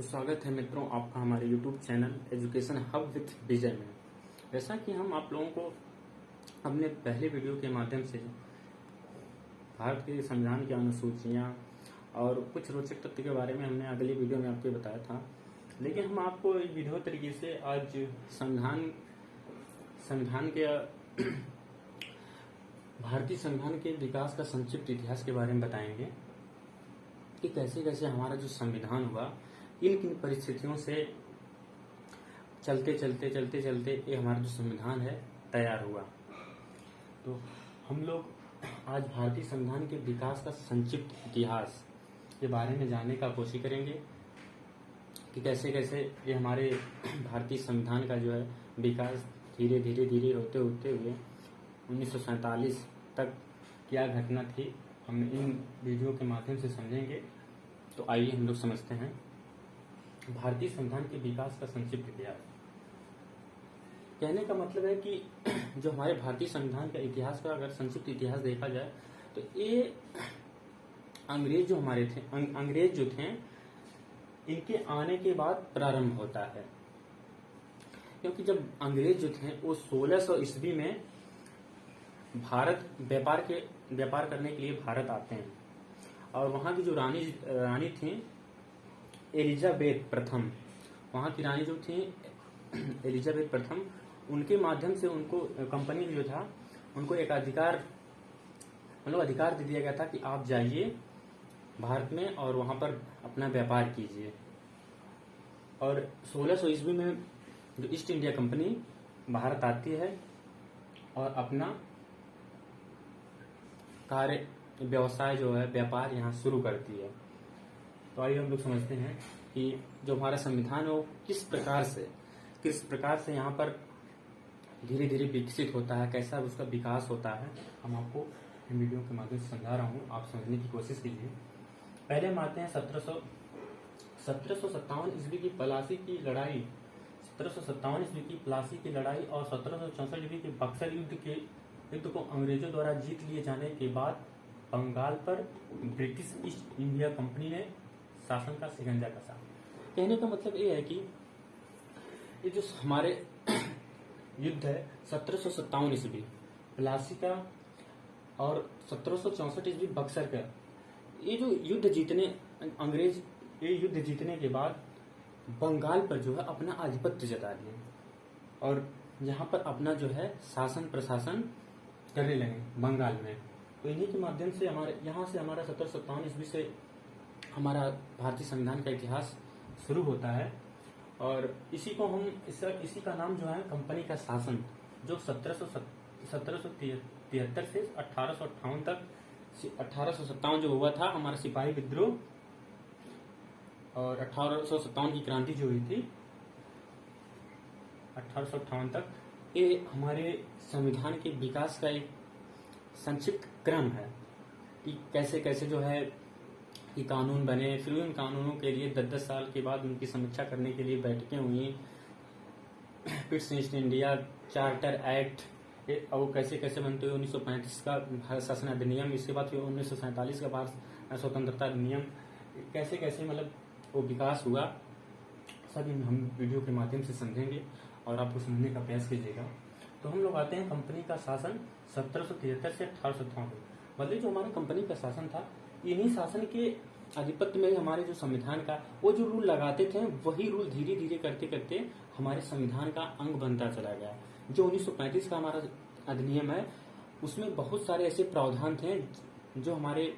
तो स्वागत है मित्रों आपका हमारे YouTube channel education hub with Vijay में। जैसा कि हम आप लोगों को अपने पहले वीडियो के माध्यम से भारत के संविधान की अनुसूचियां और कुछ रोचक तथ्य के बारे में हमने अगली वीडियो में आपको बताया था, लेकिन हम आपको विधिवत तरीके से आज संविधान के भारतीय संविधान के विकास का संक्षिप्त इतिहास के बारे में बताएंगे कि कैसे कैसे हमारा जो संविधान हुआ, किन किन परिस्थितियों से चलते चलते ये हमारा जो संविधान है तैयार हुआ। तो हम लोग आज भारतीय संविधान के विकास का संक्षिप्त इतिहास के बारे में जानने का कोशिश करेंगे कि कैसे कैसे ये हमारे भारतीय संविधान का जो है विकास धीरे धीरे होते हुए 1947 तक क्या घटना थी, हम इन वीडियो के माध्यम से समझेंगे। तो आइए हम लोग समझते हैं भारतीय संविधान के विकास का संक्षिप्त इतिहास। कहने का मतलब है कि जो हमारे भारतीय संविधान का इतिहास का अगर संक्षिप्त इतिहास देखा जाए तो ये अंग्रेज जो थे इनके आने के बाद प्रारंभ होता है, क्योंकि जब अंग्रेज जो थे वो 1600 ईस्वी में भारत व्यापार करने के लिए भारत आते हैं और वहाँ की जो रानी थी एलिजाबेथ प्रथम, वहाँ की रानी जो थी एलिजाबेथ प्रथम, उनके माध्यम से उनको कंपनी जो था उनको एक अधिकार दे दिया गया था कि आप जाइए भारत में और वहाँ पर अपना व्यापार कीजिए। और 1600 ईस्वी में जो ईस्ट इंडिया कंपनी भारत आती है और अपना कार्य व्यवसाय जो है व्यापार यहाँ शुरू करती है। तो आइए हम लोग समझते हैं कि जो हमारा संविधान है वो किस प्रकार से यहाँ पर धीरे धीरे विकसित होता है, कैसा उसका विकास होता है। हम आपको इन वीडियो के माध्यम से समझा रहा हूँ, आप समझने की कोशिश कीजिए। पहले हम आते हैं 1757 ईस्वी की प्लासी की लड़ाई, 1757 ईस्वी की प्लासी की लड़ाई और 1764 ईस्वी के बक्सर युद्ध को अंग्रेजों द्वारा जीत लिए जाने के बाद बंगाल पर ब्रिटिश ईस्ट इंडिया कंपनी ने शासन का शिकंजा कसा। कहने का मतलब ये है कि ये जो हमारे युद्ध है 1757 ईस्वी प्लासी का और 1764 ईस्वी बक्सर का, ये जो अंग्रेज ये युद्ध जीतने के बाद बंगाल पर जो है अपना आधिपत्य जता दिए और यहाँ पर अपना जो है शासन प्रशासन करने लगे बंगाल में। तो इन्हीं के माध्यम से यहाँ से हमारा 1757 ईस्वी से हमारा भारतीय संविधान का इतिहास शुरू होता है। और इसी का नाम जो है कंपनी का शासन, जो 1773 से 1858 तक 1857 जो हुआ था हमारा सिपाही विद्रोह और 1857 की क्रांति जो हुई थी 1858 तक, ये हमारे संविधान के विकास का एक संक्षिप्त क्रम है कि कैसे कैसे जो है कि कानून बने, फिर उन कानूनों के लिए 10-10 साल के बाद उनकी समीक्षा करने के लिए बैठकें हुई, फिर ईस्ट इंडिया चार्टर एक्ट और कैसे कैसे बनते हुए 1935 का भारत शासन अधिनियम, इसके बाद फिर 1947 का भारत स्वतंत्रता अधिनियम, कैसे कैसे मतलब वो विकास हुआ, सब हम वीडियो के माध्यम से समझेंगे और आपको समझने का प्रयास कीजिएगा। तो हम लोग आते हैं कंपनी का शासन 1773 से 1858। मतलब जो हमारा कंपनी का शासन था, इन्हीं शासन के आधिपत्य में हमारे जो संविधान का वो जो रूल लगाते थे वही रूल धीरे धीरे करते करते हमारे संविधान का अंग बनता चला गया। जो 1935 का हमारा अधिनियम है उसमें बहुत सारे ऐसे प्रावधान थे जो हमारे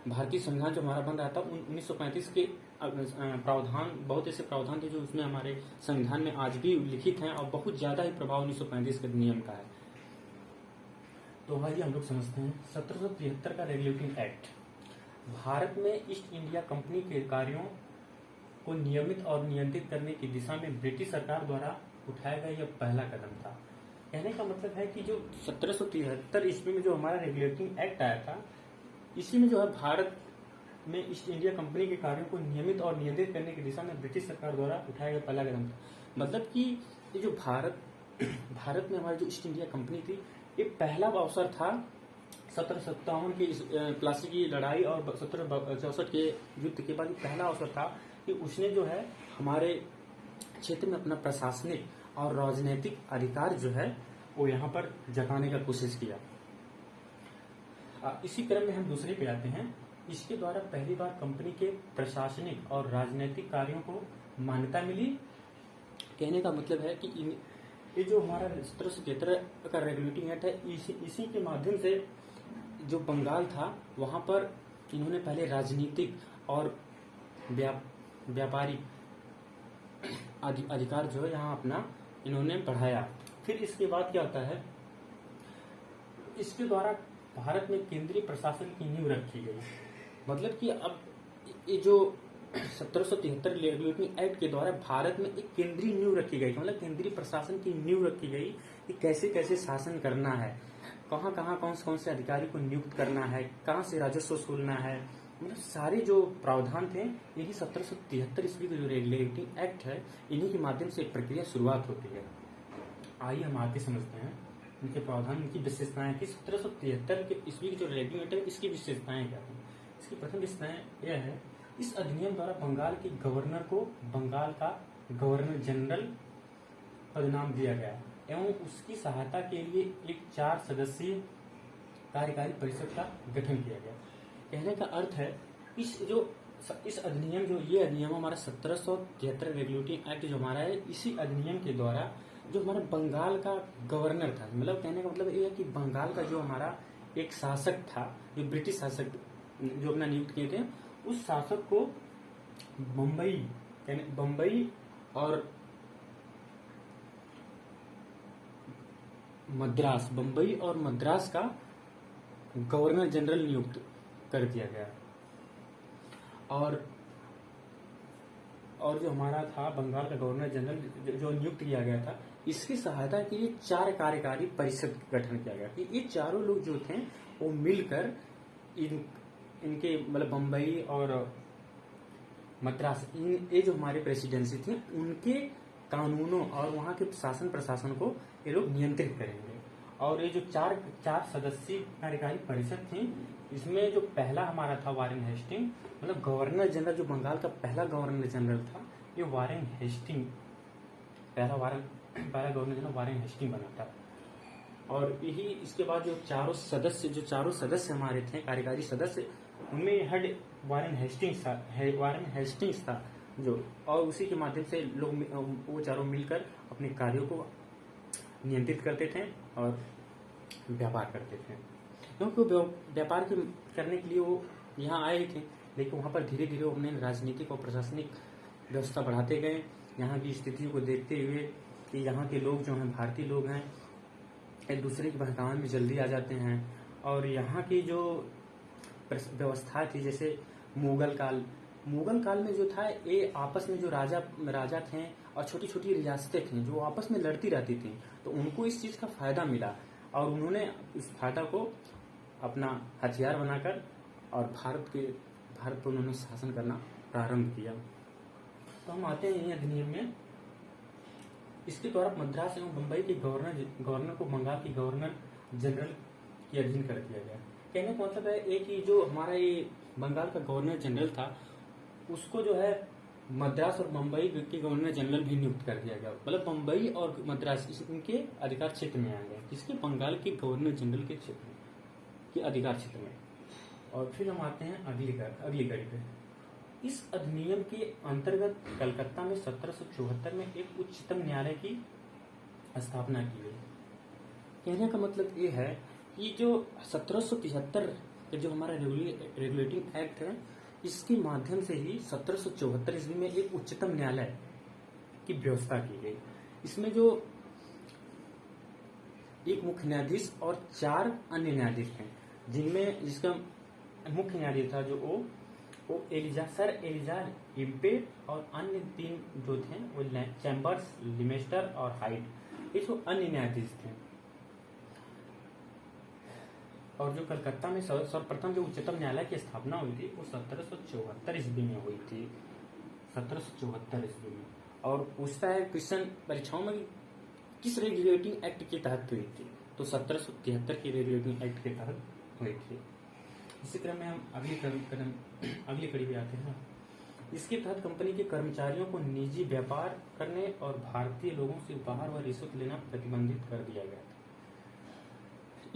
भारतीय संविधान जो हमारा बन रहा था 1935 के प्रावधान, बहुत ऐसे प्रावधान थे जो उसमें हमारे संविधान में आज भी लिखित हैं और बहुत ज्यादा ही प्रभाव 1935 के नियम का है। तो आइए हम लोग समझते हैं 1773 का रेगुलेटिंग एक्ट। भारत में ईस्ट इंडिया कंपनी के कार्यों को नियमित और नियंत्रित करने की दिशा में ब्रिटिश सरकार द्वारा उठाया गया यह पहला कदम था। कहने का मतलब है कि जो 1773 ईस्वी में जो हमारा रेगुलेटिंग एक्ट आया था, इसी में जो है भारत में ईस्ट इंडिया कंपनी के कार्यों को नियमित और नियंत्रित करने की दिशा में ब्रिटिश सरकार द्वारा उठाया गया पहला कदम था। मतलब कि ये जो भारत में हमारी जो ईस्ट इंडिया कंपनी थी, ये पहला अवसर था 1757 की प्लासी की लड़ाई और 1764 के युद्ध के बाद पहला अवसर था कि उसने जो है हमारे क्षेत्र में अपना प्रशासनिक और राजनीतिक अधिकार जो है वो यहाँ पर जताने का कोशिश किया। इसी क्रम में हम दूसरे पे आते हैं। इसके द्वारा पहली बार कंपनी के प्रशासनिक और राजनीतिक कार्यों को मान्यता मिली। कहने का मतलब है कि ये जो हमारा 1773 का रेगुलेटिंग एक्ट है, इसी के माध्यम से जो बंगाल था वहां पर इन्होंने पहले राजनीतिक और व्यापारिक अधिकार जो है यहाँ अपना इन्होंने बढ़ाया। फिर इसके बाद क्या होता है, इसके द्वारा भारत में केंद्रीय प्रशासन की नींव रखी गई। मतलब कि अब ये जो 1773 रेगुलेटिंग एक्ट के द्वारा भारत में एक केंद्रीय नींव रखी गई, मतलब केंद्रीय प्रशासन की नींव रखी गई कि कैसे कैसे शासन करना है, कहाँ कहाँ कौन से अधिकारी को नियुक्त करना है, कहाँ से राजस्व वसूलना है, मतलब सारे जो प्रावधान थे यही 1773 ईस्वी का जो रेगुलेटिंग एक्ट है इन्हीं के माध्यम से एक प्रक्रिया शुरुआत होती है। आइए हम आगे समझते हैं इनके प्रावधान, इनकी विशेषताएं कि 1773 के ईस्वी की जो रेगुलेटिंग एक्ट है इसकी विशेषताएं क्या थी। इसकी प्रथम विशेषताएं यह है, इस अधिनियम द्वारा बंगाल के गवर्नर को बंगाल का गवर्नर जनरल पदनाम दिया गया एवं उसकी सहायता के लिए एक 4 सदस्यीय कार्यकारी परिषद का गठन किया गया। कहने का अर्थ है इस अधिनियम जो ये अधिनियम हमारा 1773 रेगुलेटिंग एक्ट जो हमारा है, इसी अधिनियम के द्वारा जो हमारा बंगाल का गवर्नर था, मतलब कहने का मतलब ये है कि बंगाल का जो हमारा एक शासक था, जो ब्रिटिश शासक जो अपना नियुक्त किए थे, उस शासक को बम्बई और मद्रास का गवर्नर जनरल नियुक्त कर दिया गया। और जो हमारा था बंगाल का गवर्नर जनरल जो नियुक्त किया गया था, इसकी सहायता के लिए 4 कार्यकारी परिषद का गठन किया गया कि ये चारों लोग जो थे वो मिलकर इनके मतलब बम्बई और मद्रास ये जो हमारे प्रेसिडेंसी थी उनके कानूनों और वहाँ के शासन प्रशासन को ये लोग नियंत्रित करेंगे। और ये जो 4 सदस्यीय कार्यकारी परिषद थी, इसमें जो पहला हमारा था वारेन हेस्टिंग, मतलब गवर्नर जनरल जो बंगाल का पहला गवर्नर जनरल था, ये वारेन हेस्टिंग पहला गवर्नर जनरल वारेन हेस्टिंग बना था। और यही इसके बाद जो चारों सदस्य हमारे थे कार्यकारी सदस्य, उनमें हेड वारेन हेस्टिंग्स था जो, और उसी के माध्यम से लोग वो चारों मिलकर अपने कार्यों को नियंत्रित करते थे और व्यापार करते थे। क्योंकि वो व्यापार करने के लिए वो यहाँ आए थे, लेकिन वहाँ पर धीरे धीरे वो अपने राजनीतिक और प्रशासनिक व्यवस्था बढ़ाते गए। यहाँ की स्थितियों को देखते हुए कि यहाँ के लोग जो हैं भारतीय लोग हैं, एक दूसरे के बहकावे में जल्दी आ जाते हैं। और यहाँ की जो व्यवस्था थी, जैसे मुगल काल में जो था, ये आपस में जो राजा थे और छोटी छोटी रियासतें थीं जो आपस में लड़ती रहती थीं, तो उनको इस चीज़ का फायदा मिला और उन्होंने इस फायदा को अपना हथियार बनाकर और भारत पर उन्होंने शासन करना प्रारंभ किया। तो हम आते हैं अधिनियम में। इसके द्वारा मद्रास एवं बम्बई के गवर्नर को बंगाल की गवर्नर जनरल के अधीन कर दिया गया। कहने का मतलब है एक ही जो हमारा ये बंगाल का गवर्नर जनरल था, उसको जो है मद्रास और बम्बई के गवर्नर जनरल भी नियुक्त कर दिया गया। मतलब बम्बई और मद्रास इनके अधिकार क्षेत्र में आ गए, जिसके बंगाल के गवर्नर जनरल के क्षेत्र के अधिकार क्षेत्र में। और फिर हम आते हैं अगली कड़ी पे। इस अधिनियम के अंतर्गत कलकत्ता में 1774 में एक उच्चतम न्यायालय की स्थापना की गई। कहने का मतलब ये है कि जो 1773 का जो हमारा रेगुलेटिंग एक्ट है, इसके माध्यम से ही 1774 ईस्वी में एक उच्चतम न्यायालय की व्यवस्था की गई। इसमें जो एक मुख्य न्यायाधीश और 4 अन्य न्यायाधीश हैं, जिसका मुख्य न्यायाधीश था जो वो सर एलिजा इम्पे, और अन्य 3 जो थे वो चैम्बर्स, लिमेस्टर और हाइट, ये जो अन्य न्यायाधीश थे। और जो कलकत्ता में सर्वप्रथम जो उच्चतम न्यायालय की स्थापना हुई थी वो 1774 ईस्वी में हुई थी, 1774 ईस्वी में। और पूछता है क्वेश्चन परीक्षाओं में किस रेगुलेटिंग एक्ट के तहत हुई थी, तो 1773 के रेगुलेटिंग एक्ट के तहत हुई थी। इसी क्रम में हम अगली कड़ी पे आते हैं। इसके तहत कंपनी के कर्मचारियों को निजी व्यापार करने और भारतीय लोगों से उपहार व रिश्वत लेना प्रतिबंधित कर दिया गया था।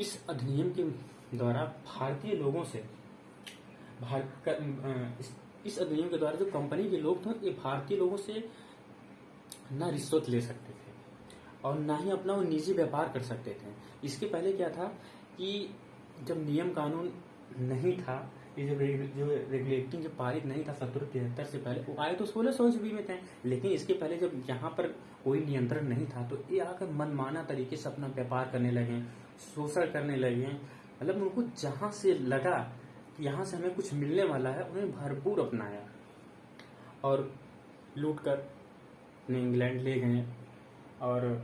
इस अधिनियम के द्वारा भारतीय लोगों से इस अधिनियम के द्वारा जो कंपनी के लोग थे ये भारतीय लोगों से ना रिश्वत ले सकते थे और ना ही अपना वो निजी व्यापार कर सकते थे। इसके पहले क्या था कि जब नियम कानून नहीं था, ये जो रेगुलेटिंग जो पारित नहीं था 1773 से पहले, वो आए तो 1600 ईस्वी में थे, लेकिन इसके पहले जब यहाँ पर कोई नियंत्रण नहीं था तो ये आकर मनमाना तरीके से अपना व्यापार करने लगे, शोषण करने लगे। मतलब उनको जहाँ से लगा कि यहाँ से हमें कुछ मिलने वाला है उन्हें भरपूर अपनाया और लूट कर अपने इंग्लैंड ले गए। और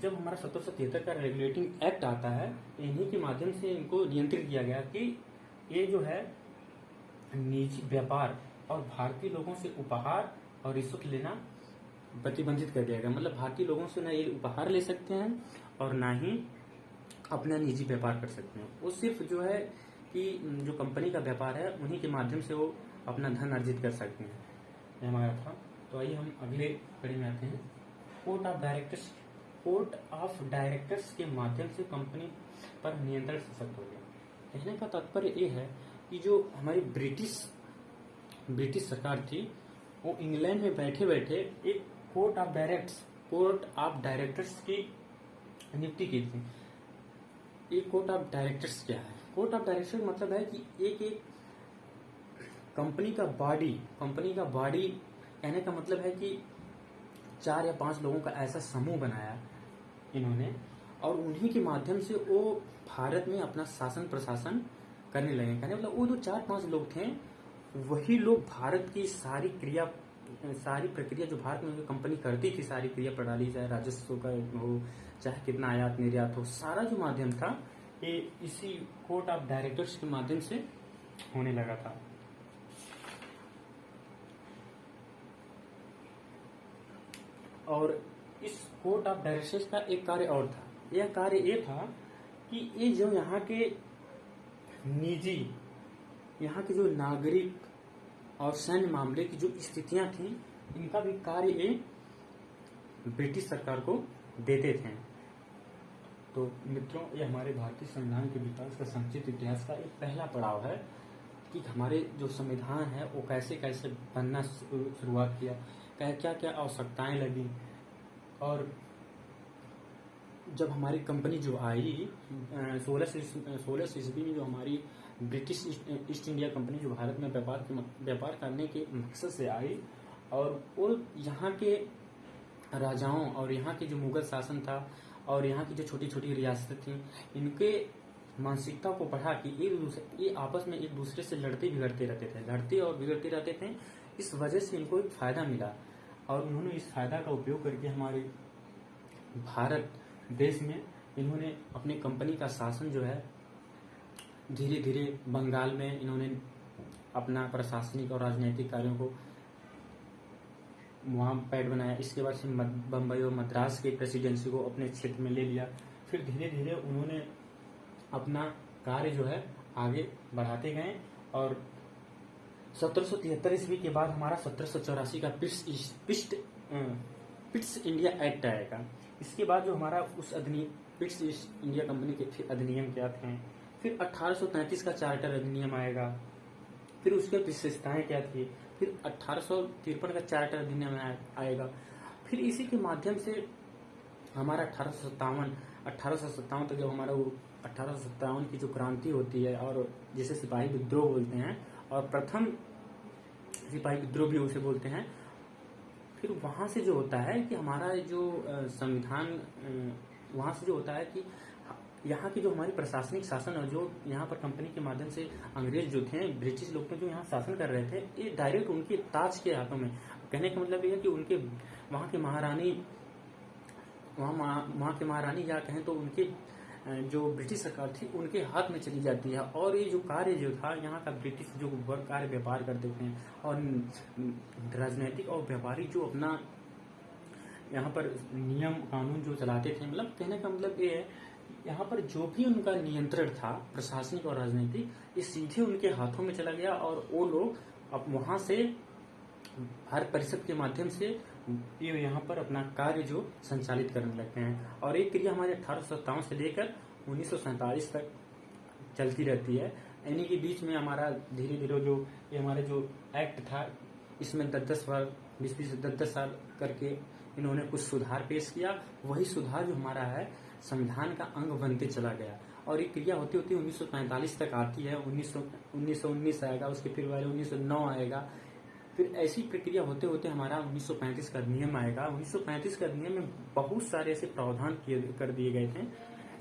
जब हमारा 1773 का रेगुलेटिंग एक्ट आता है, इन्हीं के माध्यम से इनको नियंत्रित किया गया कि ये जो है निजी व्यापार और भारतीय लोगों से उपहार और रिश्वत लेना प्रतिबंधित कर दिया गया। मतलब भारतीय लोगों से ना ये उपहार ले सकते हैं और ना ही अपना निजी व्यापार कर सकते हैं। वो सिर्फ जो है कि जो कंपनी का व्यापार है उन्हीं के माध्यम से वो अपना धन अर्जित कर सकते हैं। ये हमारा था। तो आइए हम अगले कड़ी में आते हैं। कोर्ट ऑफ डायरेक्टर्स के माध्यम से कंपनी पर नियंत्रण सशक्त हो गया। कहने का तात्पर्य ये है कि जो हमारी ब्रिटिश सरकार थी वो इंग्लैंड में बैठे बैठे एक कोर्ट ऑफ डायरेक्टर्स की नियुक्ति की थी। ये कोर्ट ऑफ डायरेक्टर्स क्या है? कोर्ट ऑफ डायरेक्टर्स मतलब है कि एक कंपनी का बॉडी कहने का मतलब है कि 4 या 5 लोगों का ऐसा समूह बनाया इन्होंने और उन्हीं के माध्यम से वो भारत में अपना शासन प्रशासन करने लगे। कहने मतलब वो जो 4-5 लोग थे वही लोग भारत की सारी प्रक्रिया जो भारत में कंपनी करती थी, सारी क्रिया प्रणाली, चाहे राजस्व का हो, चाहे कितना आयात निर्यात हो, सारा जो माध्यम था ये इसी कोर्ट ऑफ डायरेक्टर्स के माध्यम से होने लगा था। और इस कोर्ट ऑफ डायरेक्टर्स का एक कार्य और था। यह कार्य ये था कि ये जो यहाँ के जो नागरिक और सैन्य मामले की जो स्थितियां थी इनका भी कार्य ये ब्रिटिश सरकार को देते थे। तो मित्रों, ये हमारे भारतीय संविधान के विकास का संक्षिप्त इतिहास का एक पहला पड़ाव है कि हमारे जो संविधान है वो कैसे कैसे बनना शुरुआत किया, क्या क्या आवश्यकताएं लगी। और जब हमारी कंपनी जो आई 1600 ईस्वी में, जो हमारी ब्रिटिश ईस्ट इंडिया कंपनी जो भारत में व्यापार करने के मकसद से आई, और वो यहाँ के राजाओं और यहाँ के जो मुगल शासन था और यहाँ की जो छोटी छोटी रियासतें थी, इनके मानसिकता को पढ़ा कि ये आपस में एक दूसरे से लड़ते और बिगड़ते रहते थे। इस वजह से इनको एक फायदा मिला और उन्होंने इस फायदा का उपयोग करके हमारे भारत देश में इन्होंने अपने कंपनी का शासन जो है धीरे धीरे बंगाल में इन्होंने अपना प्रशासनिक और राजनीतिक कार्यों को वहाँ पैड बनाया। इसके बाद से बम्बई और मद्रास के प्रेसिडेंसी को अपने क्षेत्र में ले लिया। फिर धीरे धीरे उन्होंने अपना कार्य जो है आगे बढ़ाते गए और 1773 ईस्वी के बाद हमारा 1784 का पिट्स इंडिया एक्ट आएगा। इसके बाद जो हमारा उस पिट्स इंडिया कंपनी के फिर अधिनियम क्या थे, फिर 1833 का चार्टर अधिनियम आएगा, फिर उसके विशेषताएं क्या थी, फिर 1853 का चार्टर अधिनियम आएगा। फिर इसी के माध्यम से हमारा 1857 तक जब हमारा 1857 की जो क्रांति होती है और जिसे सिपाही विद्रोह बोलते हैं और प्रथम सिपाही विद्रोह भी उसे बोलते हैं, फिर वहां से जो होता है कि हमारा जो संविधान वहां से जो होता है कि यहाँ की जो हमारी प्रशासनिक शासन और जो यहाँ पर कंपनी के माध्यम से अंग्रेज जो थे, ब्रिटिश लोग जो यहाँ शासन कर रहे थे, ये डायरेक्ट उनके ताज के हाथों में। कहने का मतलब ये है कि उनके वहाँ के महारानी या कहें तो उनके जो ब्रिटिश सरकार थी उनके हाथ में चली जाती है। और ये जो कार्य जो था यहाँ का ब्रिटिश जो वर्ग कार्य व्यापार करते थे और राजनीतिक और व्यापारी जो अपना यहाँ पर नियम कानून जो चलाते थे, मतलब कहने का मतलब ये है यहाँ पर जो भी उनका नियंत्रण था प्रशासनिक और राजनीतिक, ये सीधे उनके हाथों में चला गया और वो लोग अब वहां से भारत परिषद के माध्यम से ये यहाँ पर अपना कार्य जो संचालित करने लगते हैं। और एक क्रिया हमारे 1857 से लेकर 1947 तक चलती रहती है। यानी कि बीच में हमारा धीरे धीरे जो ये हमारा जो एक्ट था, इसमें 10-10 बार 20-20 10-10 साल करके इन्होंने कुछ सुधार पेश किया। वही सुधार जो हमारा है संविधान का अंग बनते चला गया। और ये क्रिया होती होती 1945 तक आती है। 1919 आएगा, उसके फिर वाले 1909 आएगा, फिर ऐसी प्रक्रिया होते होते हमारा 1935 का अधिनियम आएगा। 1935 का अधिनियम में बहुत सारे ऐसे प्रावधान कर दिए गए थे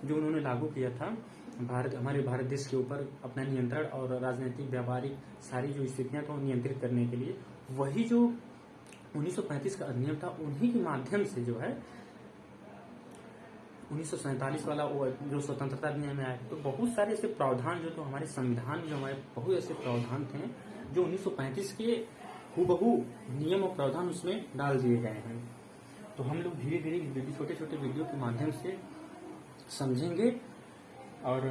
जो उन्होंने लागू किया था हमारे भारत देश के ऊपर अपना नियंत्रण और राजनीतिक व्यापारिक सारी जो स्थितियां थी नियंत्रित करने के लिए। वही जो 1935 का अधिनियम था, उन्हीं के माध्यम से जो है 1947 वाला वो जो स्वतंत्रता अधिनियम में आया, तो बहुत सारे ऐसे प्रावधान जो तो हमारे संविधान में हमारे बहुत ऐसे प्रावधान थे जो 1935 के हूबहू नियम और प्रावधान उसमें डाल दिए गए हैं। तो हम लोग धीरे धीरे छोटे छोटे वीडियो के माध्यम से समझेंगे और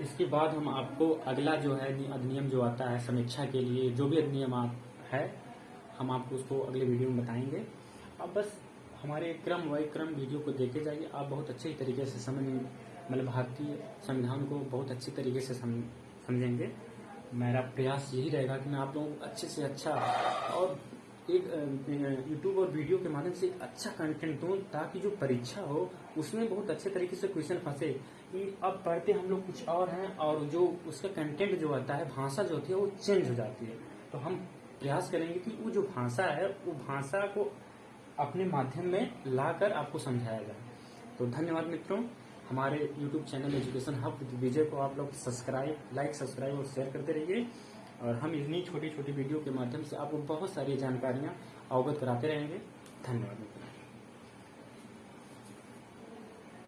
इसके बाद हम आपको अगला जो है अधिनियम जो आता है समीक्षा के लिए, जो भी अधिनियम है हम आपको उसको अगले वीडियो में बताएंगे। अब बस हमारे क्रम वीडियो को देखे जाइए, आप बहुत अच्छे तरीके से मतलब भारतीय संविधान को बहुत अच्छे तरीके से समझेंगे। मेरा प्रयास यही रहेगा कि मैं आप लोगों को अच्छे से अच्छा और एक यूट्यूब और वीडियो के माध्यम से एक अच्छा कंटेंट दूं, ताकि जो परीक्षा हो उसमें बहुत अच्छे तरीके से क्वेश्चन फंसे। कि अब पढ़ते हम लोग कुछ और हैं और जो उसका कंटेंट जो आता है, भाषा जो होती है वो चेंज हो जाती है। तो हम प्रयास करेंगे कि वो जो भाषा है वो भाषा को अपने माध्यम में लाकर आपको समझाया जाए। तो धन्यवाद मित्रों। हमारे YouTube channel education hub with Vijay को आप लोग सब्सक्राइब और शेयर करते रहिए। और हम इतनी छोटी छोटी वीडियो के माध्यम से आपको बहुत सारी जानकारियां अवगत कराते रहेंगे। धन्यवाद।